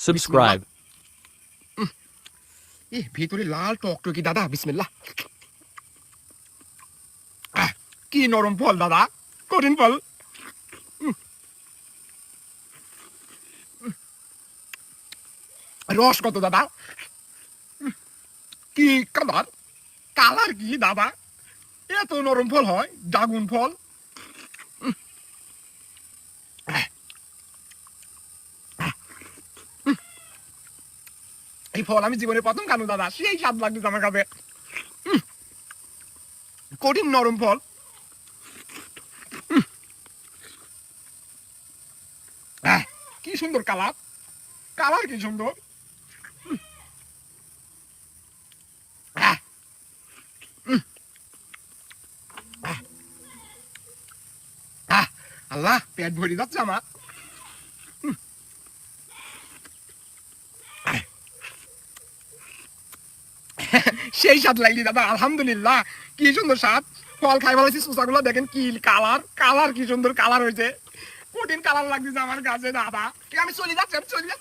Subscribe. ভিতরে লাল টকটকি দাদা, বিসমিল্লাহ। কি নরম ফল দাদা, কঠিন ফল। রস কত দাদা, কি কালার, কালার কি দাদা, এত নরম ফল হয়, ড্রাগন ফল। এই ফল আমি জীবনে প্রথম খানো দাদা, সেই স্বাদ লাগছে আমার কাছে। কঠিন নরম ফল। কি সুন্দর কালার, কালার কি সুন্দর। আল্লাহ, পেট ভরে যাচ্ছে আমার। সেই স্বাদ লাগলি দাদা, আলহামদুলিল্লাহ। কি সুন্দর স্বাদ, ফল খাই ভালোছি। সুসাগুলো দেখেন কি কালার, কালার কি সুন্দর কালার হয়েছে, কঠিন কালার লাগতেছে আমার কাছে দাদা। আমি চলে যাচ্ছি, আমি চলে যাচ্ছি।